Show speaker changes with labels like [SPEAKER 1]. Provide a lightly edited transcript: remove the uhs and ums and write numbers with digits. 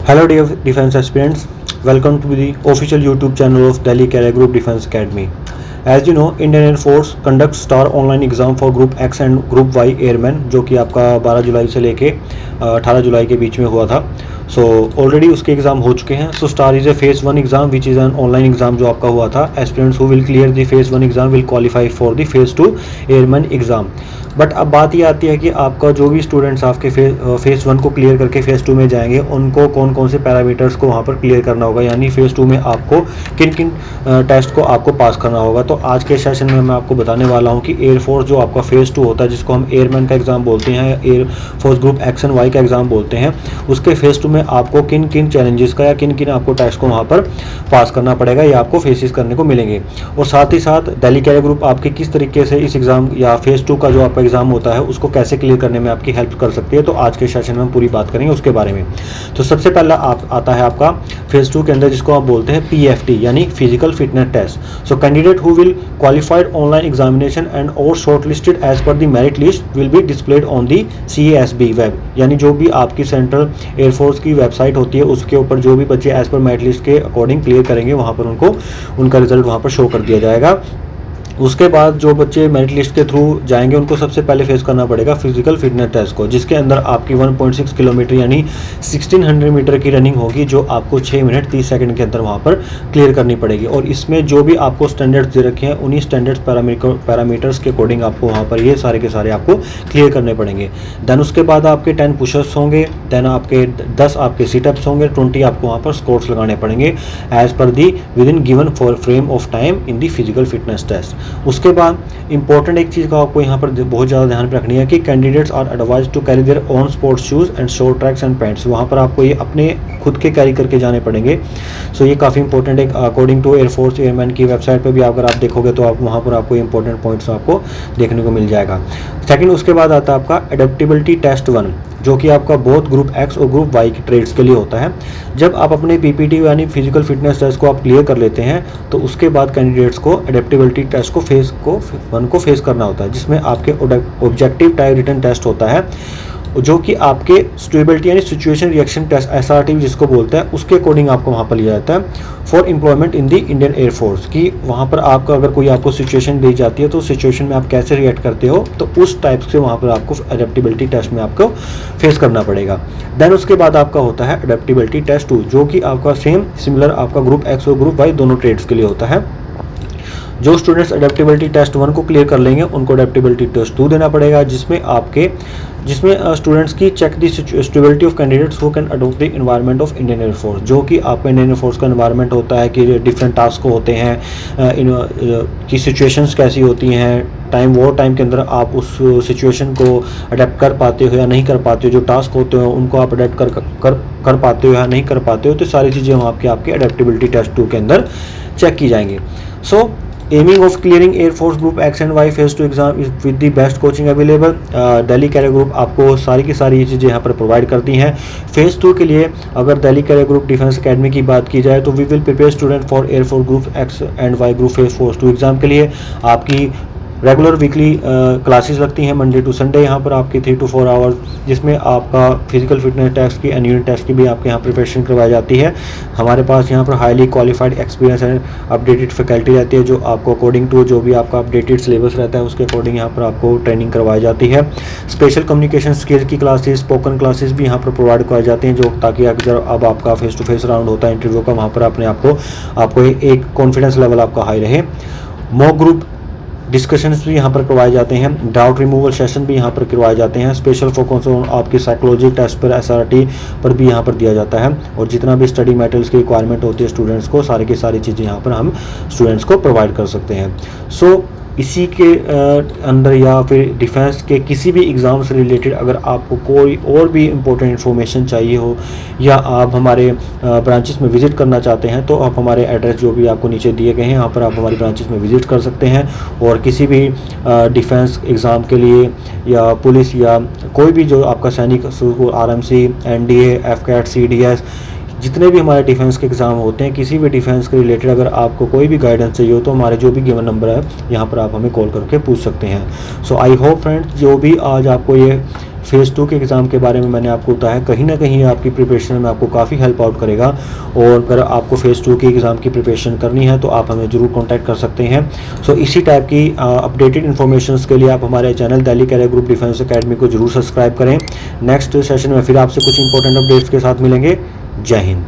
[SPEAKER 1] Hello dear defense aspirants, welcome to the official YouTube channel of Delhi Career Group Defense Academy. As you know, Indian Air Force conducts star online exam for Group X and Group Y Airmen, जो कि आपका 12 जुलाई से लेके 18 जुलाई के बीच में हुआ था. So already उसके एग्ज़ाम हो चुके हैं. So star is a phase 1 exam which is an online exam जो आपका हुआ था. Aspirants who will clear the phase 1 exam will qualify for the phase 2 airman exam. But अब बात ये आती है कि आपका जो भी स्टूडेंट्स आपके फेज़ 1 को क्लियर करके फेज़ 2 में जाएंगे, उनको कौन कौन से पैरामीटर्स को वहाँ पर क्लियर करना होगा, यानी फेज़ 2 में आपको किन किन टेस्ट को आपको पास करना होगा. तो आज के सेशन में मैं आपको बताने वाला हूँ कि एयरफोर्स जो आपका फेज़ 2 होता है, जिसको हम एयरमैन का एग्ज़ाम बोलते हैं, air force group X and Y का एग्ज़ाम बोलते हैं, उसके फेज़ 2 में आपको किन किन चैलेंजेस का या किन किन आपको टेस्ट को वहाँ पर पास करना पड़ेगा, या आपको फेसेस करने को मिलेंगे. और साथ ही साथ दिल्ली कैरियर ग्रुप आपके किस तरीके से इस एग्ज़ाम या फेज़ 2 का जो आपका एग्ज़ाम होता है उसको कैसे क्लियर करने में आपकी हेल्प कर सकती है. तो आज के सेशन में हम पूरी बात करेंगे उसके बारे में. तो सबसे पहला आता है आपका फेज़ 2 के अंदर, जिसको आप बोलते हैं PFT यानी physical fitness test. So candidate who will qualified online examination and और short listed as per the merit list will be displayed on the CASB web. यानी जो भी आपकी सेंट्रल एयरफोर्स की वेबसाइट होती है उसके ऊपर जो भी बच्चे एज पर मेरिट लिस्ट के अकॉर्डिंग क्लियर करेंगे, वहाँ पर उनको उनका रिजल्ट वहाँ पर शो कर दिया जाएगा. उसके बाद जो बच्चे मेरिट लिस्ट के थ्रू जाएंगे उनको सबसे पहले फेस करना पड़ेगा फिजिकल फिटनेस टेस्ट को, जिसके अंदर आपकी 1.6 किलोमीटर यानी 1600 मीटर की रनिंग होगी, जो आपको 6 मिनट 30 सेकंड के अंदर वहाँ पर क्लियर करनी पड़ेगी. और इसमें जो भी आपको स्टैंडर्ड्स दे रखे हैं, उन्हीं स्टैंडर्ड्स पैरामीटर्स के अकॉर्डिंग आपको वहाँ पर ये सारे के सारे आपको क्लियर करने पड़ेंगे. देन उसके बाद आपके 10 पुशअप्स होंगे, देन आपके 10 आपके सिटअप्स होंगे, 20 आपको वहाँ पर स्क्वाट्स लगाने पड़ेंगे as per the within given for frame of time in the physical fitness test. उसके बाद इंपॉर्टेंट एक चीज़ का आपको यहाँ पर बहुत ज़्यादा ध्यान रखनी है कि candidates are advise to carry their own sports shoes and short tracks and pants. वहाँ पर आपको ये अपने खुद के कैरी करके जाने पड़ेंगे. सो ये काफ़ी इंपॉर्टेंट है. अकॉर्डिंग टू एयरफोर्स एयरमैन की वेबसाइट पर भी अगर आप देखोगे तो आप वहाँ पर आपको इंपॉर्टेंट पॉइंट्स आपको देखने को मिल जाएगा. सेकेंड, उसके बाद आता है आपका एडेप्टेबिलिटी टेस्ट 1, जो कि आपका बहुत ग्रुप एक्स और ग्रुप वाई की ट्रेड्स के लिए होता है. जब आप अपने PPT यानी फिजिकल फिटनेस टेस्ट को आप क्लियर कर लेते हैं, तो उसके बाद कैंडिडेट्स को एडेप्टेबिलिटी टेस्ट को फेस करना होता है, जिसमें आपके ऑब्जेक्टिव टाइप रिटन टेस्ट होता है, जो कि आपके स्टेबिलिटी यानी सिचुएशन रिएक्शन टेस्ट SRT जिसको बोलते हैं, उसके अकॉर्डिंग आपको वहाँ पर लिया जाता है for employment in the Indian air force. कि वहाँ पर आपका अगर कोई आपको सिचुएशन दी जाती है तो सिचुएशन में आप कैसे रिएक्ट करते हो, तो उस टाइप से वहाँ पर आपको एडेप्टेबिलिटी टेस्ट में आपको फेस करना पड़ेगा. देन उसके बाद आपका होता है एडेप्टेबिलिटी टेस्ट 2, जो कि आपका सिमिलर आपका ग्रुप एक्स और ग्रुप वाई दोनों ट्रेड्स के लिए होता है. जो स्टूडेंट्स एडेप्टेबिलिटी टेस्ट 1 को क्लियर कर लेंगे उनको एडेप्टेबिलिटी टेस्ट 2 देना पड़ेगा, जिसमें स्टूडेंट्स की check the stability of candidates who can adopt the environment of Indian air force. जो कि आपका इंडियन एयरफोर्स का एनवायरनमेंट होता है कि डिफरेंट टास्क होते हैं, की सिचुएशंस कैसी होती हैं, वो टाइम के अंदर आप उस सिचुएशन को अडेप्ट कर पाते हो या नहीं कर पाते हो, जो टास्क होते हो उनको आप अडेप्ट कर पाते हो या नहीं कर पाते हो. तो सारी चीज़ें आपके एडेप्टेबिलिटी टेस्ट 2 के अंदर चेक की जाएंगी. So aiming of clearing air force group X and Y phase 2 exam is with the best coaching available. Delhi career group आपको सारी की सारी ये चीज़ें यहाँ पर प्रोवाइड करती हैं. फेज 2 के लिए अगर Delhi career group defence academy की बात की जाए तो we will prepare student for air force group X and Y group phase 2 exam के लिए. आपकी रेगुलर वीकली क्लासेस लगती हैं मंडे टू संडे यहाँ पर आपकी 3 to 4 आवर्स, जिसमें आपका फिजिकल फिटनेस टेस्ट की एंड यूनिट टेस्ट की भी आपके यहाँ प्रिपरेशन करवाई जाती है. हमारे पास यहाँ पर highly qualified experience and updated faculty रहती है, जो आपको अकॉर्डिंग टू जो भी आपका अपडेटेड सिलेबस रहता है उसके अकॉर्डिंग यहाँ पर आपको ट्रेनिंग करवाई जाती है. स्पेशल कम्युनिकेशन स्किल की क्लासेस, स्पोकन क्लासेस भी यहाँ पर प्रोवाइड कराई जाती हैं, जो ताकि अगर अब आपका फेस टू फेस राउंड होता है इंटरव्यू का, वहाँ पर अपने आपको एक कॉन्फिडेंस लेवल आपका हाई रहे. मॉक ग्रुप डिस्कशंस भी यहाँ पर करवाए जाते हैं. डाउट रिमूवल सेशन भी यहाँ पर करवाए जाते हैं. स्पेशल फोकस आपकी साइकोलॉजी टेस्ट पर SRT पर भी यहाँ पर दिया जाता है. और जितना भी स्टडी मटेरियल्स की रिक्वायरमेंट होती है स्टूडेंट्स को, सारी की सारी चीज़ें यहाँ पर हम स्टूडेंट्स को प्रोवाइड कर सकते हैं. सो इसी के अंदर या फिर डिफेंस के किसी भी एग्ज़ाम से रिलेटेड अगर आपको कोई और भी इम्पोर्टेंट इन्फॉर्मेशन चाहिए हो, या आप हमारे ब्रांचेस में विज़िट करना चाहते हैं, तो आप हमारे एड्रेस जो भी आपको नीचे दिए गए हैं यहाँ पर आप हमारी ब्रांचेस में विज़िट कर सकते हैं. और किसी भी डिफेंस एग्ज़ाम के लिए या पुलिस या कोई भी जो आपका सैनिक RMC, NDA, FCAT, CDS जितने भी हमारे डिफेंस के एग्ज़ाम होते हैं, किसी भी डिफेंस के रिलेटेड अगर आपको कोई भी गाइडेंस चाहिए हो तो हमारे जो भी गिवन नंबर है यहाँ पर आप हमें कॉल करके पूछ सकते हैं। सो आई होप फ्रेंड्स, जो भी आज आपको ये फेज़ 2 के एग्ज़ाम के बारे में मैंने आपको बताया, कहीं ना कहीं आपकी प्रिपरेशन में आपको काफ़ी हेल्प आउट करेगा। और अगर आपको फेज़ 2 के एग्ज़ाम की प्रिपरेशन करनी है तो आप हमें ज़रूर कांटेक्ट कर सकते हैं। सो इसी टाइप की अपडेटेड इन्फॉर्मेशन के लिए आप हमारे channel Delhi career group defence academy को जरूर सब्सक्राइब करें। नेक्स्ट सेशन में फिर आपसे कुछ इंपॉर्टेंट अपडेट्स के साथ मिलेंगे। जय हिंद।